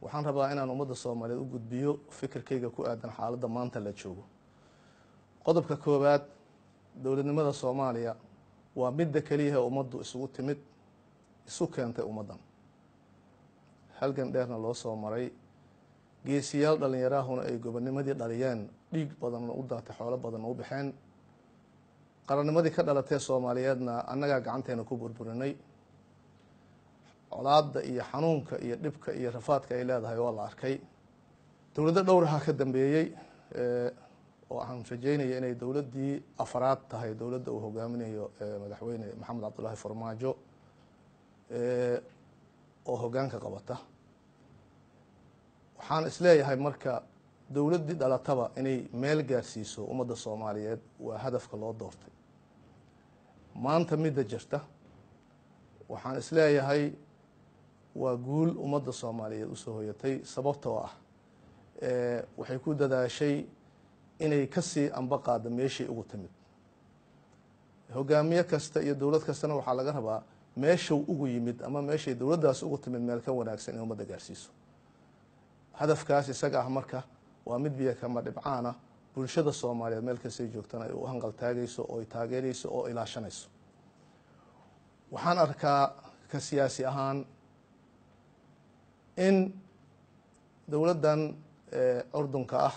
waxaan rabaa inaan ummadda Soomaaliyeed u gudbiyo fikirkayga ku aadan xaaladda maanta la joogo. Qodobka koowaad, dowladnimada Soomaaliya waa midda kaliya ee ummaddu isugu timid isu keentay ummadan. Halgan dheerna loo soo maray, geesiyaal dhalinyarahuna ay gobonimadii dhaliyeen, dhiig badan u daatay, xoolo badan u baxeen. qarannimadii ka dhalatay Soomaaliyeedna annaga gacanteena ku burburinay. colaadda iyo xanuunka iyo dhibka iyo rafaadka ay leedahay waa la arkay. dowladda dhowraha ka dambeeyay oo aan rajeynaya inay dowladdii afraad tahay dowladda uu hogaaminayo madaxweyne Maxamed Cabdullaahi Farmaajo oo hoggaanka qabata. waxaan isleeyahay marka dowladdii dhalataba inay meel gaarsiiso ummadda Soomaaliyeed waa hadafka loo doortay. maanta midda jirta waxaan isleeyahay waa guul ummadda Soomaaliyeed u soo hoyatay, sababtoo ah waxay ku dadaashay inay ka sii amba qaado meeshii ugu timid. hogaamiye kasta iyo dowlad kastana waxaa laga rabaa meeshuu ugu yimid ama meeshay dowladdaas ugu timid meel ka wanaagsan in ummadda gaarsiiso. hadafkaas isaga ah marka waa mid biyo kama dhibcaana bulshada Soomaaliyeed meel kastay joogtana ay u hanqal taagayso oo ay taageerayso oo ilaashanayso. waxaan arkaa ka siyaasi ahaan in dowladdan Urdunka ah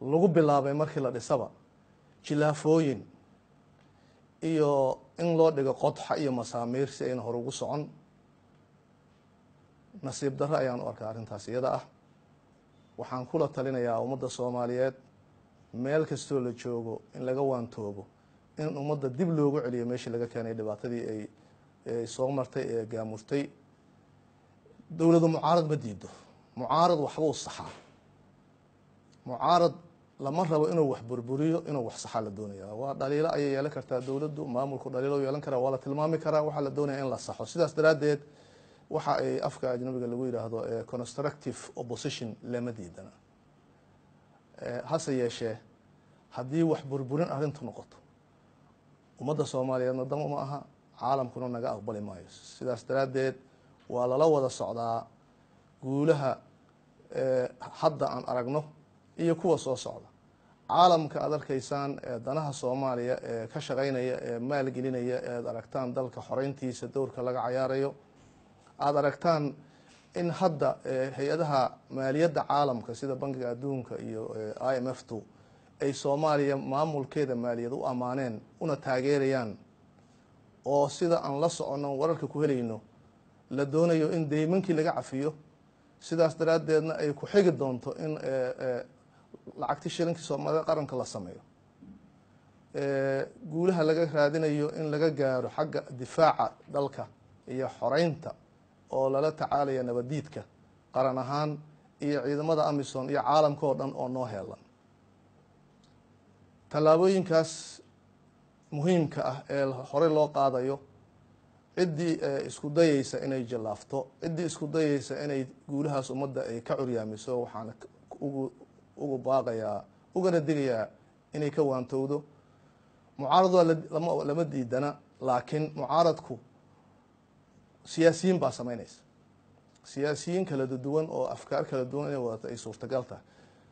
lagu bilaabay markii la dhisaba jilaafooyin iyo in loo dhigo qodxa iyo masaamiir si ayna hor ugu socon. nasiib darro ayaan u arkaa arrintaas iyada ah. waxaan kula talinayaa ummadda Soomaaliyeed meel kastoo la joogo in laga waantoobo in ummadda dib loogu celiyo meeshii laga keenay dhibaatadii ay soo martay ee gaamurtay. dowladdu mucaarad ma diido, mucaarad waxbuu saxaa. mucaarad lama rabo inuu wax burburiyo, inuu wax saxaa la doonaya. waa dhaliilo ayay yeelan kartaa dowladdu, maamulku dhaliilo yeelan karaa, waa la tilmaami karaa, waxaa la doonaya in la saxo. sidaas daraaddeed waxa ay afka ajnabiga lagu yidhaahdo constructive opposition lama diidana. hase yeeshee haddii wax burburin arrintu noqoto ummadda Soomaaliyeedna dam uma aha, caalamkuna naga aqbali maayo. sidaas daraaddeed waa lala wada socdaa guulaha hadda aan aragno iyo kuwa soo socda. caalamka aad arkaysaan danaha Soomaaliya ee ka shaqaynaya ee maalgelinaya ead aragtaan dalka xoreyntiisa dowrka laga cayaarayo. aad aragtaan in hadda hay-adaha maaliyadda caalamka sida bankiga adduunka iyo IMF2 ay Soomaaliya maamulkeeda maaliyad u ammaaneen una taageerayaan, oo sida aan la soconno wararka ku helayno la doonayo in deymankii laga cafiyo. sidaas daraaddeedna ay ku xigi doonto in lacagti shilinkii Soomaalida qaranka la sameeyo. guulaha laga raadinayo in laga gaaro xagga difaaca dalka iyo xoreynta oo lala tacaalaya nabadiidka qaran ahaan iyo ciidamada Amisom iyo caalamka oo dhan oo noo heelan. tallaabooyinkaas muhiimka ah ee horey loo qaadayo, ciddii isku dayeysa inay jilaafto, ciddii isku dayeysa inay guulahaas ummadda ay ka curyaamiso, waxaan ugu baaqayaa ugana digayaa inay ka waantowdo. mucaarad lama diidana, laakiin mucaaradku siyaasiyiin baa samaynaysa. siyaasiyiin kala duwan oo afkaar kala duwan inay wadata ay suurtagal tahay.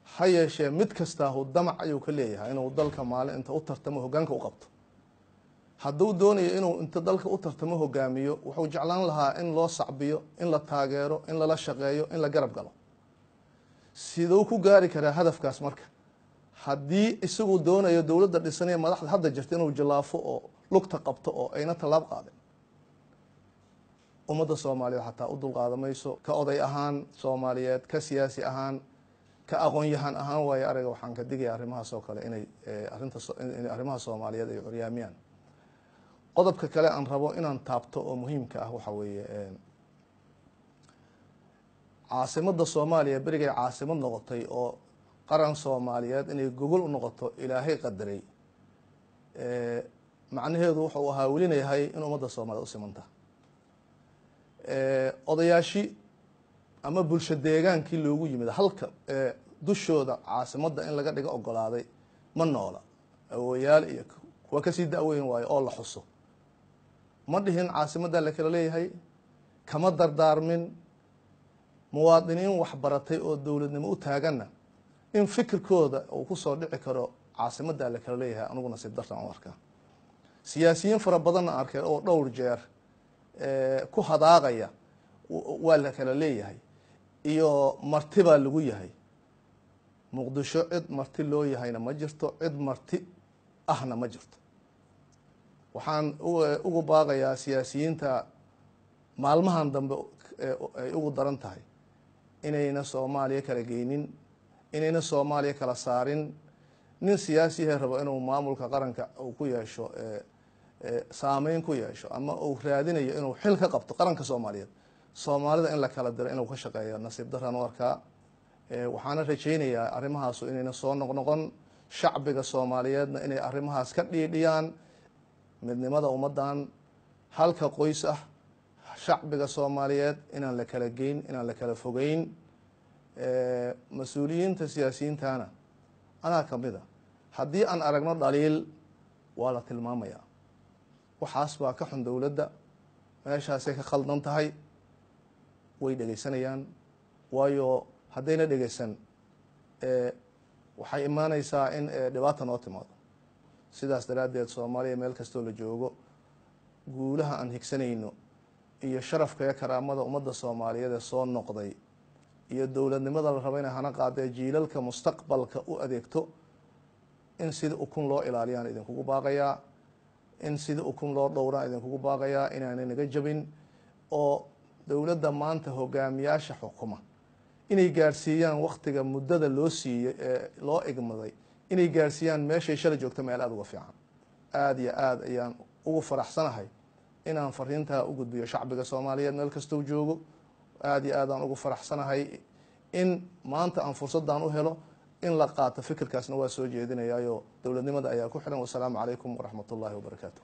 ha yeeshee mid kastaahu damac ayuu ka leeyahay inuu dalka maalin inta u tartamo hoggaanka u qabto. hadduu doonayo inuu inta dalka u tartamo hogaamiyo, wuxuu jeclaan lahaa in loo sacbiyo, in la taageero, in lala shaqeeyo, in la garab galo. siduu ku gaari karaa hadafkaas marka haddii isagu doonayo dowladda dhisanaya madaxda hadda jirta inuu jilaafo oo lugta qabto oo ayna tallaab qaadin? ummadda Soomaaliyeed xataa u dulqaadamayso. ka oday ahaan Soomaaliyeed, ka siyaasi ahaan, ka aqoon-yahan ahaan waayo araga waxaan ka digaya arrimahaas oo kale inay arrimaha Soomaaliyeed ay curyaamiyaan. qodobka kale aan rabo inaan taabto oo muhiimka ah waxa weeye caasimadda Soomaaliya berigay caasimad noqotay oo qaran Soomaaliyeed inay gogol u noqoto ilaahay qadaray. macnaheedu wuxuu ahaa welinayahay in ummadda Soomaaliyeed u simanta. odayaashii ama bulsho deegaankii loogu yimid halka dushooda caasimadda in laga dhigo ogolaaday ma noola. awooyaal iyo kuwa kasii da'weyn waayo oo la xuso. ma dhihin caasimadda la kala leeyahay, kama dardaarmin. muwaadiniin waxbaratay oo dowladnimo u taaganna in fikirkooda uu kusoo dhici karo caasimaddaa la kala leeyahay anigu nasiib darran u arkaa siyaasiyiin fara badanna arkay oo dhowr jeer ku hadaaqaya waa la kala leeyahay iyo marti baa lagu yahay muqdisho cid marti loo yahayna ma jirto cid marti ahna ma jirto waxaan ugu baaqayaa siyaasiyiinta maalmahan dambe ay ugu daran tahay inayna soomaaliya kala geynin inayna soomaaliya kala saarin nin siyaasiyahe rabo inuu maamulka qaranka uu ku yeesho saameyn ku yeesho ama uu raadinayo inuu xil ka qabto qaranka soomaaliyeed soomaalida in la kala diro inuu ka shaqeeyo nasiib darran u arkaa waxaana rajaynayaa arrimahaasu inayna soo noqnoqon shacbiga soomaaliyeedna inay arrimahaas ka dhiidhiyaan midnimada ummaddan halka qoys ah shacbiga soomaaliyeed inaan la kala geyn inaan la kala fogeyn mas-uuliyiinta siyaasiyiintana anaa kamid a haddii aan aragno dhaliil waa la tilmaamayaa waxaas baa ka xun dowladda meeshaasay ka khaldan tahay way dhegeysanayaan waayo haddayna dhegeysan waxay imaaneysaa in dhibaata noo timaado sidaas daraaddeed soomaaliya meel kastoo la joogo guulaha aan higsanayno iyo sharafka iyo karaamada ummadda soomaaliyeed ee soo noqday iyo dowladnimada la rabo inay hana qaadee jiilalka mustaqbalka u adeegto in sida ukun loo ilaaliyaan idinkugu baaqayaa in sida ukun loo dhowraan idinkugu baaqayaa inaanay naga jabin oo dowladda maanta hogaamiyaasha xukuma inay gaarsiiyaan waktiga muddada loo siiyey ee loo igmaday inay gaarsiiyaan meeshay shalay joogto meel aada uga fiican aada iyo aada ayaan ugu faraxsanahay inaan fariintaa u gudbiyo shacbiga soomaaliyeed meel kastou joogo aada iyo aadaan ugu faraxsanahay in maanta aan fursaddan u helo in la qaato fikirkaasna waa soo jeedinayaayo dowladnimada ayaa ku xiran wasalaamu calaykum waraxmat ullaahi wabarakaatu